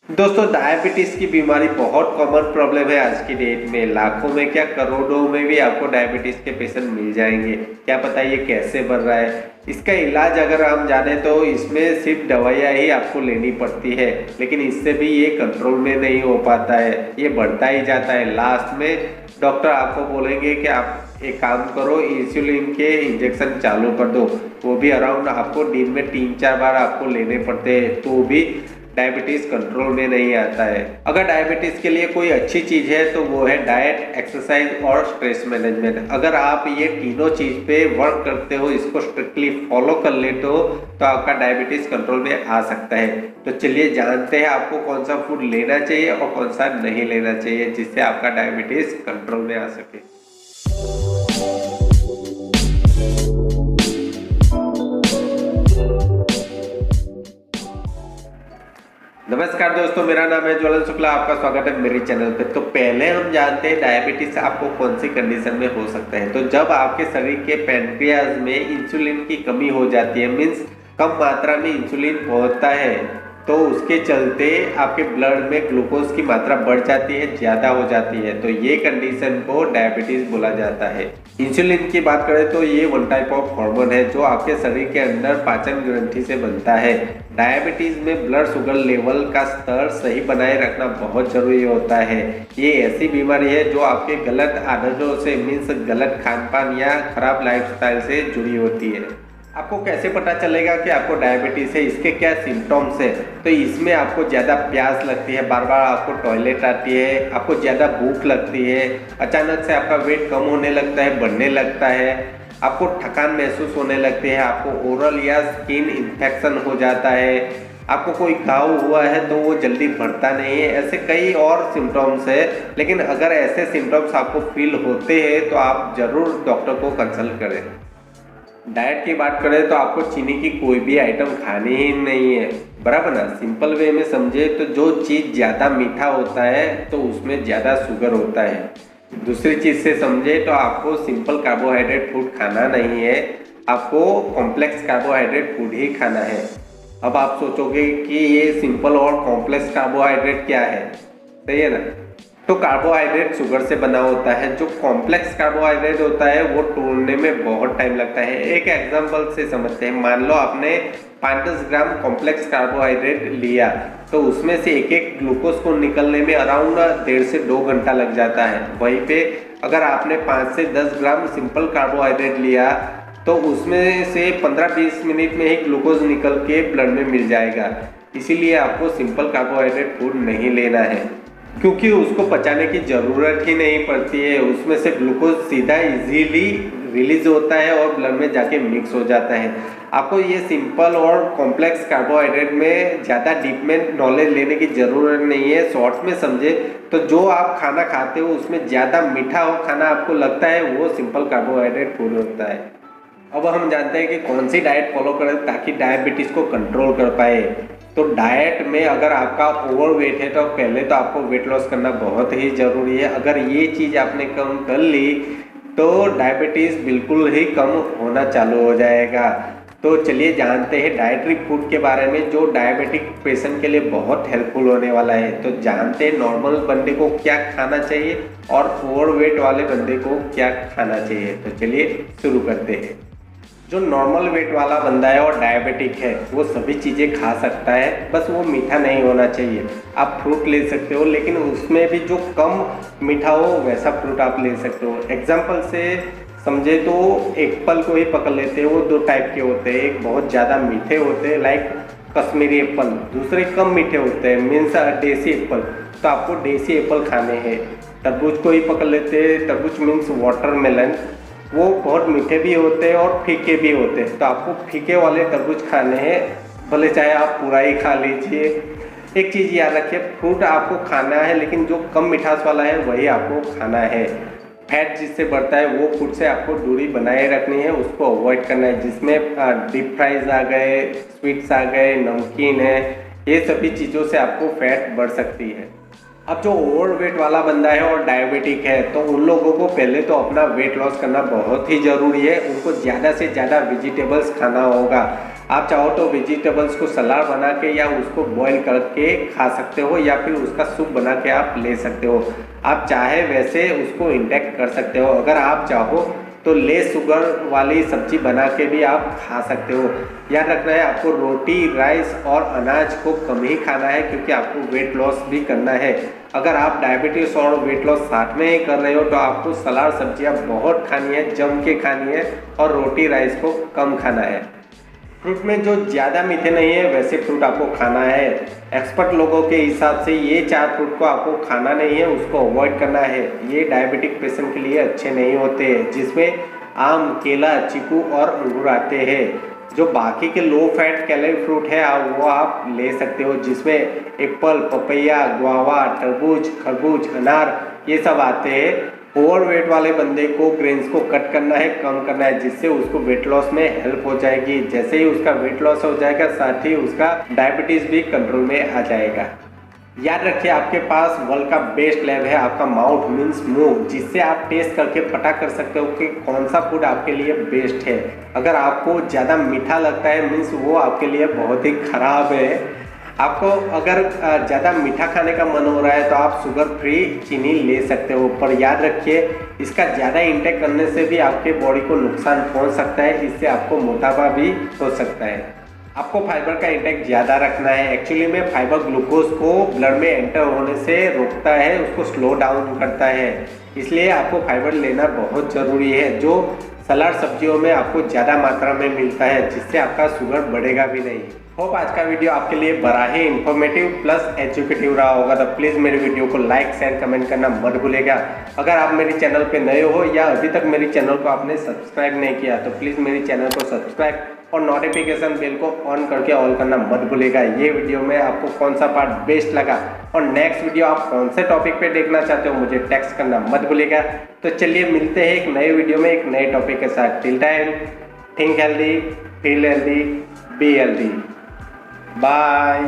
दोस्तों, डायबिटीज़ की बीमारी बहुत कॉमन प्रॉब्लम है आज की डेट में। लाखों में क्या करोड़ों में भी आपको डायबिटीज़ के पेशेंट मिल जाएंगे। क्या पता ये कैसे बढ़ रहा है। इसका इलाज अगर हम जाने तो इसमें सिर्फ दवाइयाँ ही आपको लेनी पड़ती है, लेकिन इससे भी ये कंट्रोल में नहीं हो पाता है, ये बढ़ता ही जाता है। लास्ट में डॉक्टर आपको बोलेंगे कि आप एक काम करो, इंसुलिन के इंजेक्शन चालू कर दो। वो भी अराउंड आपको दिन में 3-4 बार आपको लेने पड़ते हैं, तो भी डायबिटीज़ कंट्रोल में नहीं आता है। अगर डायबिटीज़ के लिए कोई अच्छी चीज़ है तो वो है डाइट, एक्सरसाइज और स्ट्रेस मैनेजमेंट। अगर आप ये तीनों चीज़ पे वर्क करते हो, इसको स्ट्रिक्टली फॉलो कर लेते हो, तो आपका डायबिटीज़ कंट्रोल में आ सकता है। तो चलिए जानते हैं आपको कौन सा फूड लेना चाहिए और कौन सा नहीं लेना चाहिए, जिससे आपका डायबिटीज़ कंट्रोल में आ सके। नमस्कार दोस्तों, मेरा नाम है ज्वलन शुक्ला। आपका स्वागत है मेरे चैनल पे। तो पहले हम जानते हैं डायबिटीज आपको कौन सी कंडीशन में हो सकता है। तो जब आपके शरीर के पैनक्रियाज में इंसुलिन की कमी हो जाती है, मीन्स कम मात्रा में इंसुलिन पहुंचता है, तो उसके चलते आपके ब्लड में ग्लूकोज की मात्रा बढ़ जाती है, ज़्यादा हो जाती है। तो ये कंडीशन को डायबिटीज़ बोला जाता है। इंसुलिन की बात करें तो ये वन टाइप ऑफ हार्मोन है जो आपके शरीर के अंदर पाचन ग्रंथि से बनता है। डायबिटीज़ में ब्लड शुगर लेवल का स्तर सही बनाए रखना बहुत ज़रूरी होता है। ये ऐसी बीमारी है जो आपके गलत आदतों से, मीन्स गलत खान पान या खराब लाइफस्टाइल से जुड़ी होती है। आपको कैसे पता चलेगा कि आपको डायबिटीज़ है, इसके क्या सिम्टम्स है। तो इसमें आपको ज़्यादा प्यास लगती है, बार बार आपको टॉयलेट आती है, आपको ज़्यादा भूख लगती है, अचानक से आपका वेट कम होने लगता है, बढ़ने लगता है, आपको थकान महसूस होने लगती है, आपको ओरल या स्किन इन्फेक्शन हो जाता है, आपको कोई घाव हुआ है तो वो जल्दी बढ़ता नहीं है। ऐसे कई और सिम्टम्स है, लेकिन अगर ऐसे सिम्टम्स आपको फील होते हैं तो आप ज़रूर डॉक्टर को कंसल्ट करें। डाइट की बात करें तो आपको चीनी की कोई भी आइटम खानी ही नहीं है, बराबर ना। सिंपल वे में समझे तो जो चीज़ ज़्यादा मीठा होता है तो उसमें ज़्यादा शुगर होता है। दूसरी चीज़ से समझे तो आपको सिंपल कार्बोहाइड्रेट फूड खाना नहीं है, आपको कॉम्प्लेक्स कार्बोहाइड्रेट फूड ही खाना है। अब आप सोचोगे कि ये सिंपल और कॉम्प्लेक्स कार्बोहाइड्रेट क्या है, सही है ना। तो कार्बोहाइड्रेट शुगर से बना होता है, जो कॉम्प्लेक्स कार्बोहाइड्रेट होता है वो तोड़ने में बहुत टाइम लगता है। एक एग्जांपल से समझते हैं। मान लो आपने 5-10 ग्राम कॉम्प्लेक्स कार्बोहाइड्रेट लिया, तो उसमें से एक एक ग्लूकोज को निकलने में अराउंड 1.5 से 2 घंटा लग जाता है। वहीं पे अगर आपने 5 से 10 ग्राम सिंपल कार्बोहाइड्रेट लिया तो उसमें से 15-20 मिनट में ही ग्लूकोज निकल के ब्लड में मिल जाएगा। इसीलिए आपको सिंपल कार्बोहाइड्रेट फूड नहीं लेना है, क्योंकि उसको पचाने की ज़रूरत ही नहीं पड़ती है। उसमें से ग्लूकोज सीधा इजीली रिलीज होता है और ब्लड में जाके मिक्स हो जाता है। आपको ये सिंपल और कॉम्प्लेक्स कार्बोहाइड्रेट में ज़्यादा डीप में नॉलेज लेने की ज़रूरत नहीं है। शॉर्ट में समझे तो जो आप खाना खाते हो उसमें ज़्यादा मीठा हो खाना आपको लगता है, वो सिंपल कार्बोहाइड्रेट फूड होता है। अब हम जानते हैं कि कौन सी डाइट फॉलो करें ताकि डायबिटीज़ को कंट्रोल कर पाए। तो डाइट में अगर आपका ओवर वेट है तो पहले तो आपको वेट लॉस करना बहुत ही ज़रूरी है। अगर ये चीज़ आपने कम कर ली तो डायबिटीज़ बिल्कुल ही कम होना चालू हो जाएगा। तो चलिए जानते हैं डाइटरी फूड के बारे में, जो डायबिटिक पेशेंट के लिए बहुत हेल्पफुल होने वाला है। तो जानते हैं नॉर्मल बंदे को क्या खाना चाहिए और ओवर वेट वाले बंदे को क्या खाना चाहिए। तो चलिए शुरू करते हैं। जो नॉर्मल वेट वाला बंदा है और डायबिटिक है वो सभी चीज़ें खा सकता है, बस वो मीठा नहीं होना चाहिए। आप फ्रूट ले सकते हो, लेकिन उसमें भी जो कम मीठा हो वैसा फ्रूट आप ले सकते हो। एग्जाम्पल से समझे तो एप्पल को ही पकड़ लेते हैं। वो 2 टाइप के होते हैं, एक बहुत ज़्यादा मीठे होते हैं लाइक कश्मीरी एप्पल, दूसरे कम मीठे होते हैं मीन्स देसी एप्पल। तो आपको देसी एप्पल खाने हैं। तरबूज को ही पकड़ लेते हैं, तरबूज मीन्स वाटरमेलन, वो बहुत मीठे भी होते हैं और फीके भी होते हैं। तो आपको फीके वाले तरबूज खाने हैं, भले चाहे आप पूरा ही खा लीजिए। एक चीज़ याद रखिए, फ्रूट आपको खाना है लेकिन जो कम मिठास वाला है वही आपको खाना है। फैट जिससे बढ़ता है वो फूड से आपको दूरी बनाए रखनी है, उसको अवॉइड करना है। जिसमें डीप फ्राइज आ गए, स्वीट्स आ गए, नमकीन है, ये सभी चीज़ों से आपको फैट बढ़ सकती है। अब जो ओवरवेट वाला बंदा है और डायबिटिक है, तो उन लोगों को पहले तो अपना वेट लॉस करना बहुत ही ज़रूरी है। उनको ज़्यादा से ज़्यादा वेजिटेबल्स खाना होगा। आप चाहो तो वेजिटेबल्स को सलाद बना के या उसको बॉईल करके खा सकते हो, या फिर उसका सूप बना के आप ले सकते हो। आप चाहे वैसे उसको इंटेक्ट कर सकते हो। अगर आप चाहो तो लेस शुगर वाली सब्जी बना के भी आप खा सकते हो। याद रखना है आपको रोटी, राइस और अनाज को कम ही खाना है, क्योंकि आपको वेट लॉस भी करना है। अगर आप डायबिटीज़ और वेट लॉस साथ में ही कर रहे हो तो आपको सलाद सब्जियां बहुत खानी है, जम के खानी है, और रोटी राइस को कम खाना है। फ्रूट में जो ज़्यादा मीठे नहीं है वैसे फ्रूट आपको खाना है। एक्सपर्ट लोगों के हिसाब से ये 4 फ्रूट को आपको खाना नहीं है, उसको अवॉइड करना है। ये डायबिटिक पेशेंट के लिए अच्छे नहीं होते, जिसमें आम, केला, चीकू और अंगूर आते हैं। जो बाकी के लो फैट कैलोरी फ्रूट है वो आप ले सकते हो, जिसमें एप्पल, पपैया, गुआवा, तरबूज, खरबूज, अनार ये सब आते हैं। ओवरवेट वाले बंदे को ग्रेन्स को कट करना है, कम करना है, जिससे उसको वेट लॉस में हेल्प हो जाएगी। जैसे ही उसका वेट लॉस हो जाएगा, साथ ही उसका डायबिटीज़ भी कंट्रोल में आ जाएगा। याद रखिए आपके पास वर्ल्ड का बेस्ट लैब है, आपका माउथ मीन्स मुंह, जिससे आप टेस्ट करके पता कर सकते हो कि कौन सा फूड आपके लिए बेस्ट है। अगर आपको ज़्यादा मीठा लगता है मीन्स वो आपके लिए बहुत ही खराब है। आपको अगर ज़्यादा मीठा खाने का मन हो रहा है तो आप शुगर फ्री चीनी ले सकते हो, पर याद रखिए इसका ज़्यादा इंटेक करने से भी आपके बॉडी को नुकसान पहुंच सकता है। इससे आपको मोटापा भी हो सकता है। आपको फाइबर का इंटेक ज़्यादा रखना है। एक्चुअली में फाइबर ग्लूकोज को ब्लड में एंटर होने से रोकता है, उसको स्लो डाउन करता है, इसलिए आपको फाइबर लेना बहुत ज़रूरी है, जो सलाद सब्जियों में आपको ज़्यादा मात्रा में मिलता है, जिससे आपका शुगर बढ़ेगा भी नहीं। होप आज का वीडियो आपके लिए बड़ा ही इन्फॉर्मेटिव प्लस एजुकेटिव रहा होगा। तो प्लीज़ मेरे वीडियो को लाइक, शेयर, कमेंट करना मत भूलिएगा। अगर आप मेरे चैनल पे नए हो या अभी तक मेरे चैनल को आपने सब्सक्राइब नहीं किया तो प्लीज़ मेरे चैनल को सब्सक्राइब और नोटिफिकेशन बेल को ऑन करके ऑल करना मत भूलिएगा। ये वीडियो में आपको कौन सा पार्ट बेस्ट लगा और नेक्स्ट वीडियो आप कौन से टॉपिक पे देखना चाहते हो मुझे टेक्स्ट करना मत भूलिएगा। तो चलिए मिलते हैं एक नए वीडियो में एक नए टॉपिक के साथ। Till time think healthy, feel healthy, be healthy. Bye.